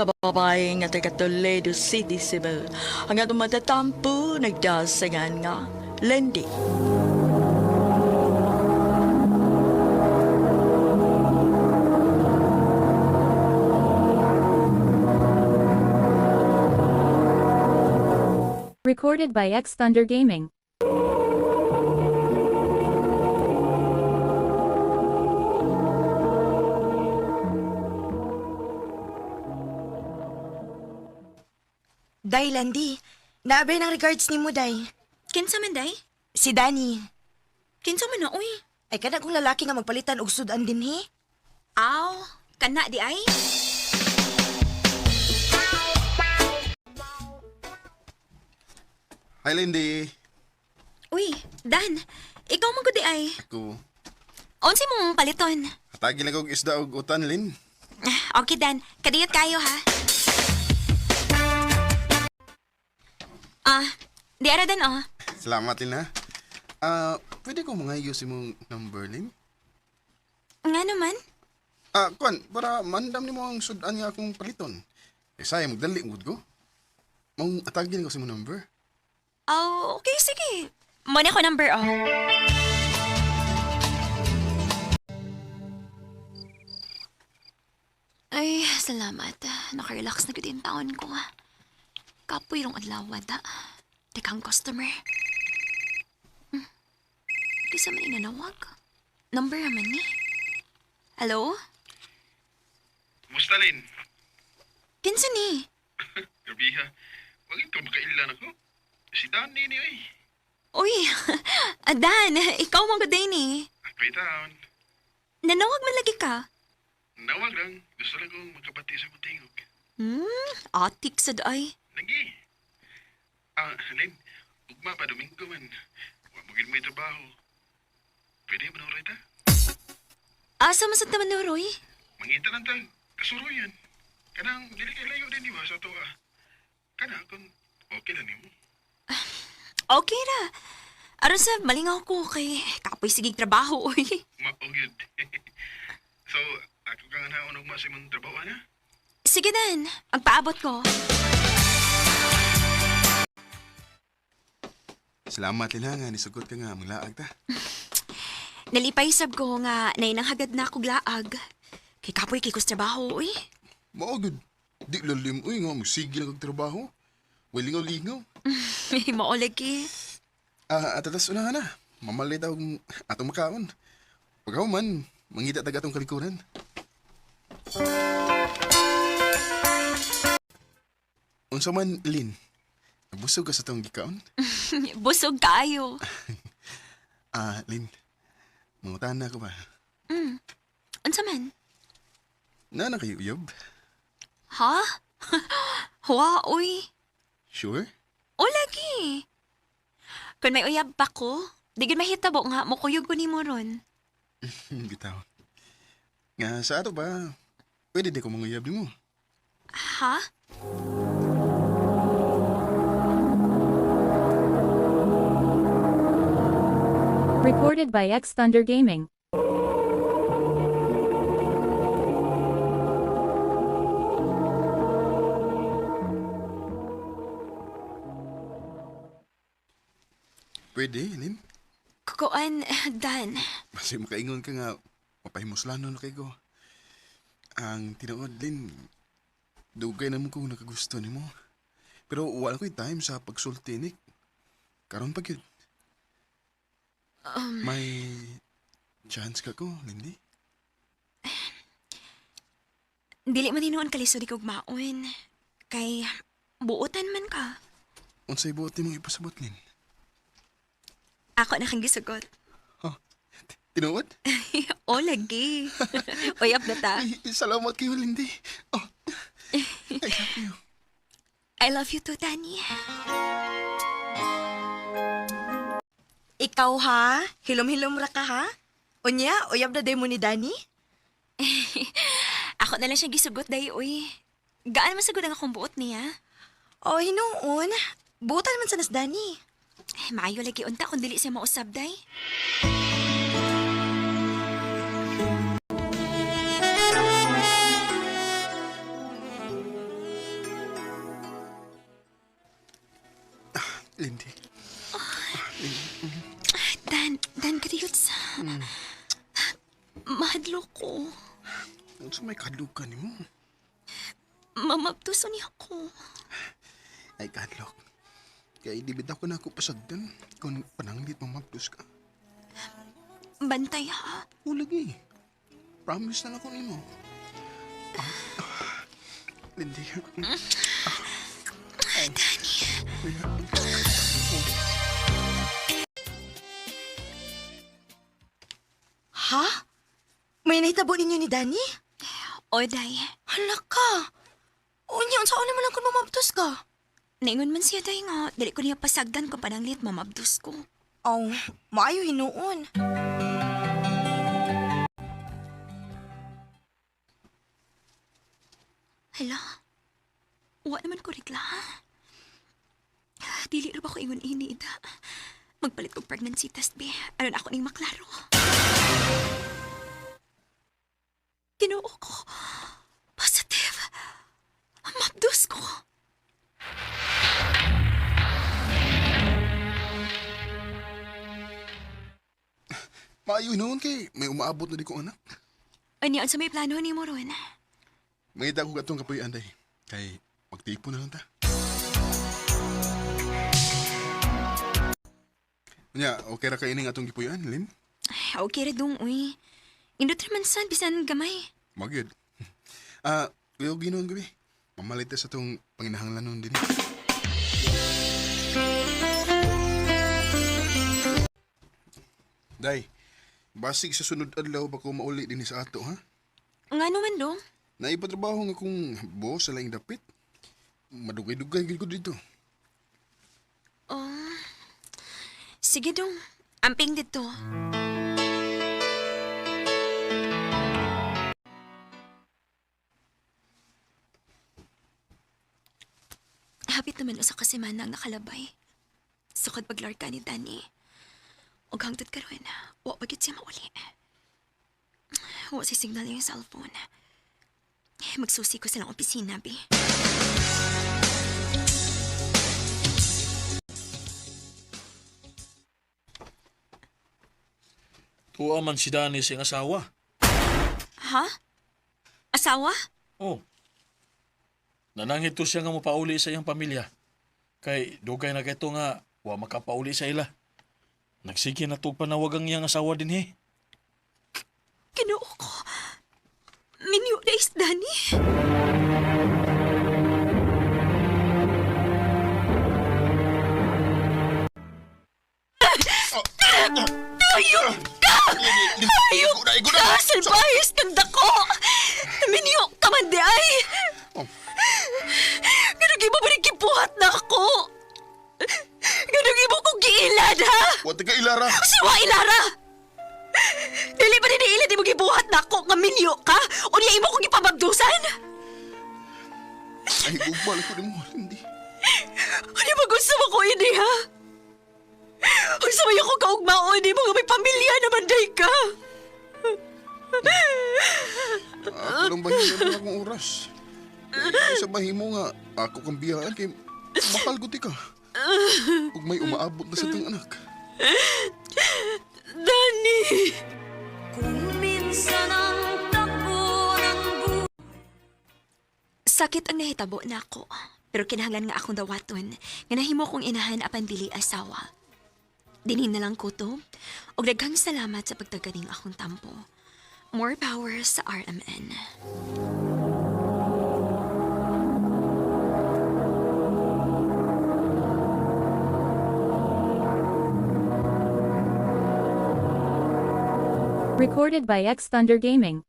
kababae nga taga Toledo City, Cebu. Ang atong matatampo, nagdasangan nga, Lendi. Recorded by X Thunder Gaming. Day, Landy. Naabay ng regards ni mo, Day. Kinsa man day? Si Danny. Kinsa man na, uy? Ay kana kong lalaki nga magpalitan og sudan din, he? Aw, kana di ay? Hi, Lindy. Uy, Dan, ikaw man gud di ay. Ako, Unsi mong paliton? hatagi lang kong isda og utan, Lin. Okay, Dan, kadiyot kayo ha. Di ara Dan oh. Salamat, Lin, ha. Pwede ko mangayos imong number, Lin? Nga naman? Kwan, para mandam ni mo ang sudan nga akong paliton. Eh, sayang, magdali, good ko. Mong atagin ko sa imong number. Oh, okay, sige. Muna ko number oh. Ay, salamat. Nakarelax na gud yung taon ko. Kapoy rong adlaw da. Tekang customer. Kisa man inanawag. Number naman ni. Hello? Musta, Lin? Kinsa ni? Gabi, ha. Huwag ikaw makailan ako. Si Danny ni, ay. Uy, Dan, ikaw man gud ni. Ako'y taon. Nanawag man lagi ka. Nawag lang. Gusto lang kong magkapati sa butingog. Atik sa daay. Lagi. Lin, ugma pa Domingo man. Huwag mo may trabaho. Pwede mo na ta? Asa man sa taman ni Roy? Mangita lang tag. Kasuruyan. Kanang dili kay layo din di ba sa tuwa. Kanang kung okay lang nimo. Okay ra. Aron sa malingaw ko kay kapoy sigig trabaho, uy. Maugid. So, ako ka nga na unong masimong trabaho na? Sige Dan, magpaabot ko. Salamat Lina nga, nisugot ka nga, manglaag ta. Nalipay sab ko nga nainang hagad na akong laag. Kay kapoy kay kus trabaho, uy. Maugid. Di lalim, uy nga, musigi lang kag trabaho. Walingaw-lingaw. Mao lagi. Atatas una na. Mamalay daw atong makaon. Pagaw man, mangita taga atong kalikuran. Unsa man, Lin? Nabusog ka sa tong gikaon? Busog kayo. Lin, mangutan na ako ba? Unsa man? Na kayo uyob? Ha? Wa, uy. Sure? O lagi. Kung may uyab pa ko, di gid mahitabo nga mukuyog ko nimo ron. Bitaw. Nga sa ato ba, pwede di ko manguyab ni mo. Ha? Recorded by X Thunder Gaming. Pwede, Lin? Kukuan, Dan. Kasi makaingon ka nga, mapahimuslano na kay ko. Ang tinuod, Lin, dugay naman ko nakagusto ni mo. Pero wala ko'y time sa pagsultinik. Karon pa yun. May chance ka ko, Lindy? Dili man hinuon kalisod kog maon. Kay buotan man ka. Unsay buot mong ipasabot, Lin? Ako na kang gisugot. Tinuod? O lagi. Uyab na ta. Ay, salamat kayo, Lindy. Oh, I love you. I love you too, Danny. Ikaw, ha? Hilom-hilom ra ka, ha? Unya, uyab na day mo ni Danny? Ako na lang siya gisugot day, uy. Gaan man sagud ang akong buot niya. O, hinuon. Butan man sa nas Danny. Maayo lagi unta kung dili siya mausab day. Lindy. Dan kadiyot sa... Mahadlo ko. Ano sa may kadlukan ni mo? Mamabtuso niya ako. Ay, kadlok. Kaya di bitaw ko na ako pasagdan kung pananglit mamapdos ka. Bantay ha. O lagi. Promise na lang ko ni mo. Lindy. Ha? May nahitabo ninyo ni Danny? Oday. Hala ka. Unya, saan naman lang kung mamabtos ka? Naingon man siya day nga. Dili ko niya pasagdan kung pananglit mamabdos ko. Aw, maayo hinuon. Hala. Wa naman ko regla. Dili rin ba ko ingon ini, Ida? Magpalit kong pregnancy test, be. Aron ako ning maklaro. Ginoo ko. Positive. Mabdos ko. Maayo noon kay may umaabot na di ko anak. Ano sa may plano ni mo, Ron? Mangita ko katong kapuyan day. Kay magtipo na lang ta. Nya, okay ra ka ining atong gipuyan, Lin? Okay ra dong, uy. Indot naman san, bisan gamay. Magyud. Kuya ginon gabi. Mamalit sa atong panginahanglan nun din. Day, basig sa sunod adlaw ba ko mauli din sa ato, ha? Nga naman dong. Naipatrabaho nga kong boss sa laing dapit. Madugay-dugay gid ko dito. Oh. Sige dong. Amping dito. Hapit naman usa ka semana ang nakalabay. Sukad paglarka ni Danny. Og hangtod karon, wa pa gid siya mauli. Wa si signal yung cellphone. Magsusi ko sa lang opisina, bi. Tuwa man si Danny siyang asawa. Ha? Asawa? Oh. Nanangit to siya nga mapauli sa iyang pamilya. Kay dugay na kito nga wa makapauli sa ila. Nagsige na to panawag ang iyang asawa din he. Ginoo ko. Minyo na is Danny. Ayok ka! Ayok ka! Salbahis kang dako! Minyo ka man di ay! Ganun ibo ba rin kibuhat na ako? Ganun ibo kong giilad ha? Wate ka ilara. Siwa ilara! Dili ba niniilad di mo gibuhat na ako nga minyo ka? O niya imo kong ipamagdusan? Ay, gugbal ko din mo, Lindy. Ano ba gusto mo ko ini ha? Ang samay ako kaugmao, hindi mo nga may pamilya naman day ka. Ako lang bahimo na akong oras. Sa bahimo nga, ako kang biyaan kay bakal guti ka. Kung may umaabot na sa itong anak. Danny! Sakit ang nahitabo na ako. Pero kinahanglan nga akong dawaton. Nga nahimo kong inahan apan dili asawa. Dinin na lang ko to. Og daghang salamat sa pagtaganing akong tampo. More power sa RMN. Recorded by X Thunder Gaming.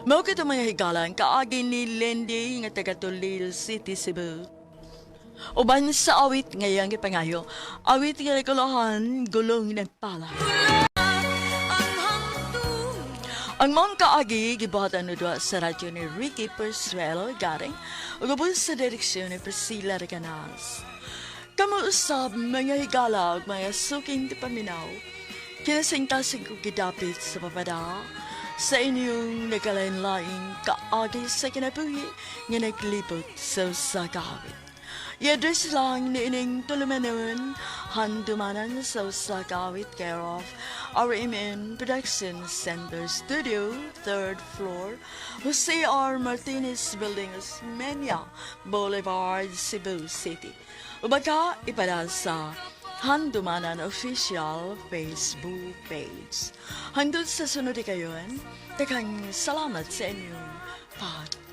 Mao kita mga higalan kaagi ni Lindy nga taga Tulil City, Cebu. Uban sa awit ngayang ipangayo, awit nga kalahan gulong ng pala. Ang mga kaagi gibuhatan na doon sa radyo ni Ricky Persuelo garing ug ubos sa direksyon ni Priscilla Reganas. Kamuusab mga higala ug mga suking di paminaw. Kinasingtasing ko gidapit sa papada. sa inyong nagkalain-laing kaagi sa kinabuhi nga naglibot sa usakawit. Yadres lang ni ining tulumanon, handumanan sa usakawit care of RMN Production Center Studio, 3rd floor, Jose R. Martinez Building, Osmeña Boulevard, Cebu City. Ubaga ipadal sa Handumanan Official Facebook page. Hanggang sa sunod kayon, takang salamat sa inyong pag